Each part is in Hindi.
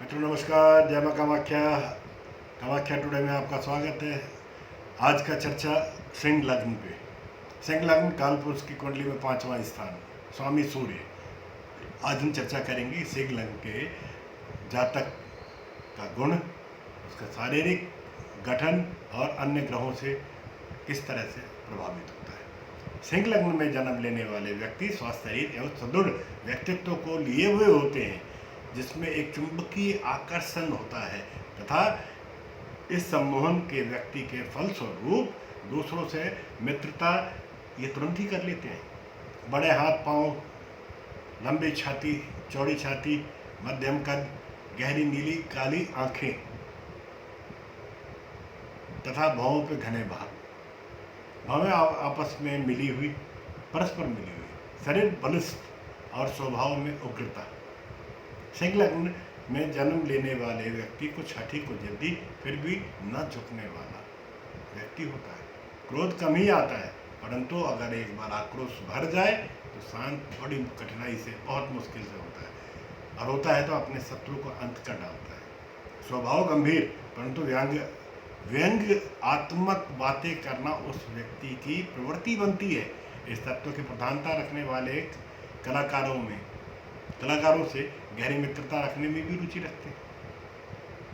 मित्रों नमस्कार, जय माँ कामाख्या। कामाख्या टुडे में आपका स्वागत है। आज का चर्चा सिंह लग्न पे। सिंह लग्न कालपुरुष की कुंडली में 5वां स्थान, स्वामी सूर्य। आज हम चर्चा करेंगे सिंह लग्न के जातक का गुण, उसका शारीरिक गठन और अन्य ग्रहों से किस तरह से प्रभावित होता है। सिंह लग्न में जन्म लेने वाले व्यक्ति स्वस्थ शरीर एवं सुदृढ़ व्यक्तित्व को लिए हुए होते हैं, जिसमें एक चुंबकीय आकर्षण होता है तथा इस सम्मोहन के व्यक्ति के फलस्वरूप दूसरों से मित्रता ये तुरंत ही कर लेते हैं। बड़े हाथ पांव, लंबी छाती, चौड़ी छाती, मध्यम कद, गहरी नीली काली आंखें तथा भौहों पे घने बाल, भौहें आपस में मिली हुई, परस्पर मिली हुई, शरीर बलिष्ठ और स्वभाव में उग्रता। सिंह लग्न में जन्म लेने वाले व्यक्ति को छठी को जल्दी फिर भी न झुकने वाला व्यक्ति होता है। क्रोध कम ही आता है, परंतु अगर एक बार आक्रोश भर जाए तो शांत बड़ी कठिनाई से, बहुत मुश्किल से होता है, और होता है तो अपने शत्रु को अंत कर डालता है। स्वभाव गंभीर, परंतु व्यंग्यात्मक बातें करना उस व्यक्ति की प्रवृत्ति बनती है। इस तत्व की प्रधानता रखने वाले कलाकारों से गहरी मित्रता रखने में भी रुचि रखते हैं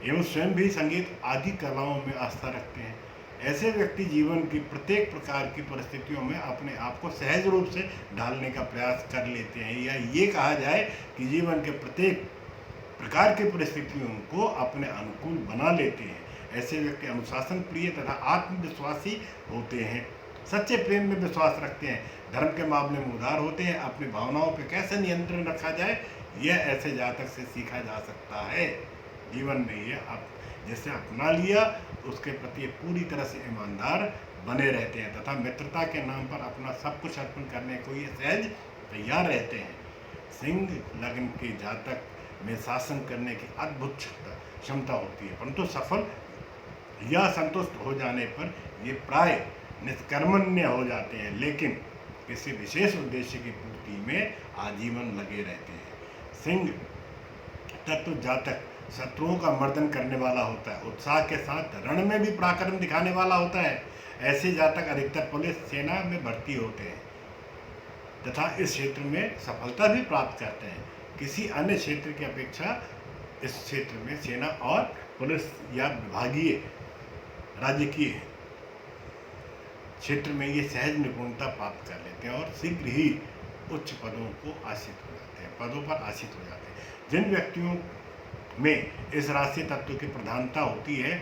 एवं स्वयं भी संगीत आदि कलाओं में आस्था रखते हैं। ऐसे व्यक्ति जीवन की प्रत्येक प्रकार की परिस्थितियों में अपने आप को सहज रूप से ढालने का प्रयास कर लेते हैं, या ये कहा जाए कि जीवन के प्रत्येक प्रकार की परिस्थितियों को अपने अनुकूल बना लेते हैं। ऐसे व्यक्ति अनुशासन प्रिय तथा आत्मविश्वासी होते हैं, सच्चे प्रेम में विश्वास रखते हैं, धर्म के मामले में उदार होते हैं। अपनी भावनाओं पर कैसे नियंत्रण रखा जाए, यह ऐसे जातक से सीखा जा सकता है। जीवन में ये आप जैसे अपना लिया, उसके प्रति पूरी तरह से ईमानदार बने रहते हैं तथा मित्रता के नाम पर अपना सब कुछ अर्पण करने को ये सहज तैयार रहते हैं। सिंह लग्न के जातक में शासन करने की अद्भुत क्षमता होती है, परंतु सफल या संतुष्ट हो जाने पर ये प्राय निष्कर्मण्य हो जाते हैं, लेकिन किसी विशेष उद्देश्य की पूर्ति में आजीवन लगे रहते हैं। सिंह तत्व जातक शत्रुओं का मर्दन करने वाला होता है, उत्साह के साथ रण में भी पराक्रम दिखाने वाला होता है। ऐसे जातक अधिकतर पुलिस सेना में भर्ती होते हैं तथा इस क्षेत्र में सफलता भी प्राप्त करते हैं। किसी अन्य क्षेत्र की अपेक्षा इस क्षेत्र में सेना और पुलिस या विभागीय राजकीय क्षेत्र में ये सहज निपुणता प्राप्त कर लेते हैं और शीघ्र ही उच्च पदों पर आसीत हो जाते हैं। जिन व्यक्तियों में इस राशि तत्व की प्रधानता होती है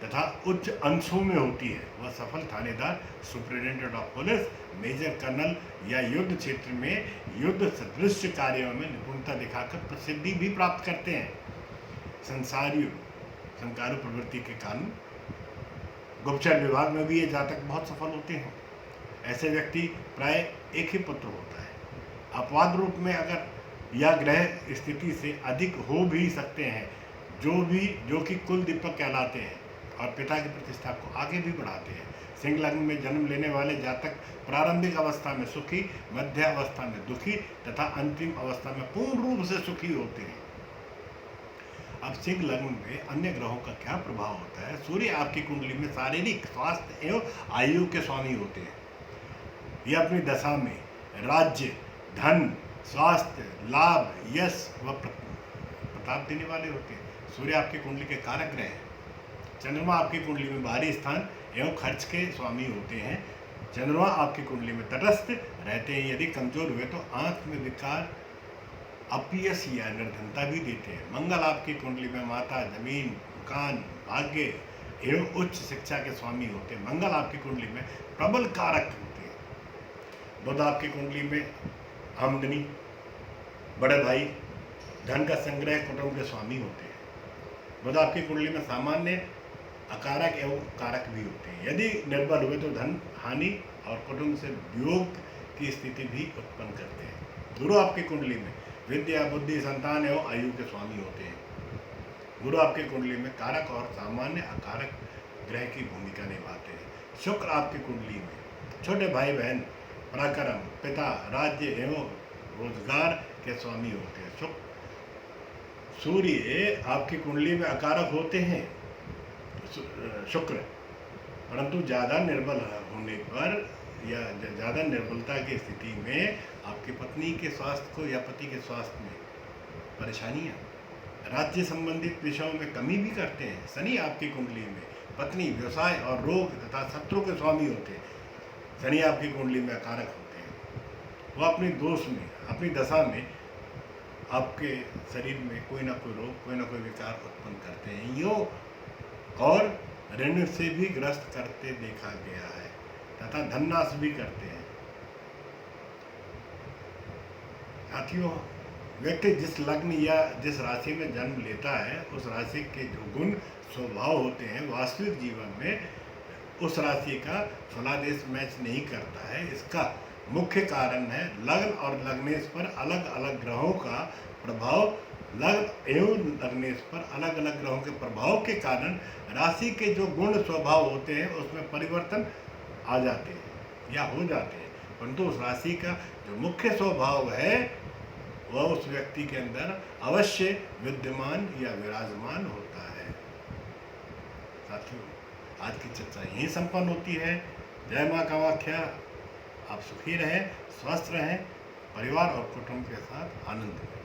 तथा उच्च अंशों में होती है, वह सफल थानेदार, superintendent of police, major colonel या युद्ध क्षेत्र में युद्ध सदृश कार्यों में निपुणता दिखाकर प्रसिद्धि भी प्राप्त करते हैं। संकारू प्रवृत्ति के कारण गुप्तचर विभाग में भी ये जातक बहुत सफल होते हैं। ऐसे व्यक्ति प्राय एक ही पुत्र होता है। अपवाद रूप में अगर या ग्रह स्थिति से अधिक हो भी सकते हैं, जो कि कुल दीपक कहलाते हैं और पिता की प्रतिष्ठा को आगे भी बढ़ाते हैं। सिंह लग्न में जन्म लेने वाले जातक प्रारंभिक अवस्था में सुखी, मध्य अवस्था में दुखी तथा अंतिम अवस्था में पूर्ण रूप से सुखी होते हैं। अब सिंह लग्न में अन्य ग्रहों का क्या प्रभाव होता है। सूर्य आपकी कुंडली में शारीरिक स्वास्थ्य एवं आयु के स्वामी होते हैं। ये अपनी दशा में राज्य, धन, स्वास्थ्य, लाभ, यश व प्रताप देने वाले होते हैं। सूर्य आपकी कुंडली के कारक ग्रह हैं। चंद्रमा आपकी कुंडली में बाहरी स्थान एवं खर्च के स्वामी होते हैं। चंद्रमा आपकी कुंडली में तटस्थ रहते हैं। यदि कमजोर हुए तो आंख में विकार, अपयश या निर्धनता भी देते हैं। मंगल आपकी कुंडली में माता, जमीन, मकान, भाग्य एवं उच्च शिक्षा के स्वामी होते हैं। मंगल आपकी कुंडली में प्रबल कारक होते हैं। बुध आपकी कुंडली में आमदनी, बड़े भाई, धन का संग्रह, कुटुंब के स्वामी होते हैं। बुध आपकी कुंडली में सामान्य, अकारक एवं कारक भी होते हैं। यदि निर्बल हुए तो धन हानि और कुटुंब से वियोग की स्थिति भी उत्पन्न करते हैं। गुरु आपकी कुंडली में विद्या, बुद्धि, संतान एवं आयु के स्वामी होते हैं। गुरु आपकी कुंडली में कारक और सामान्य अकारक ग्रह की भूमिका निभाते हैं। शुक्र आपकी कुंडली में छोटे भाई बहन, पराक्रम, पिता, राज्य एवं रोजगार के स्वामी होते हैं। सूर्य आपकी कुंडली में अकारक होते हैं, शुक्र, परंतु ज़्यादा निर्बल होने पर या ज़्यादा निर्बलता की स्थिति में आपकी पत्नी के स्वास्थ्य को या पति के स्वास्थ्य में परेशानियाँ, राज्य संबंधित विषयों में कमी भी करते हैं। शनि आपकी कुंडली में पत्नी, व्यवसाय और रोग तथा शत्रु के स्वामी होते हैं। शनि आपकी कुंडली में अकारक होते हैं। वो अपने दोष में, अपनी दशा में आपके शरीर में कोई ना कोई रोग, कोई ना कोई विकार उत्पन्न करते हैं। यूँ और ऋण से भी ग्रस्त करते देखा गया है तथा धननाश भी करते हैं। साथियों, व्यक्ति जिस लग्न या जिस राशि में जन्म लेता है, उस राशि के जो गुण स्वभाव होते हैं, वास्तविक जीवन में उस राशि का फलादेश मैच नहीं करता है। इसका मुख्य कारण है लग्न और लग्नेश पर अलग अलग ग्रहों का प्रभाव। लग्न एवं लग्नेश पर अलग अलग ग्रहों के प्रभाव के कारण राशि के जो गुण स्वभाव होते हैं उसमें परिवर्तन आ जाते हैं या हो जाते हैं, परंतु उस राशि का जो मुख्य स्वभाव है वह उस व्यक्ति के अंदर अवश्य विद्यमान या विराजमान होता है। साथियों, आज की चर्चा यहीं संपन्न होती है। जय माँ कामाख्या। आप सुखी रहें, स्वस्थ रहें, परिवार और कुटुंब के साथ आनंद करें।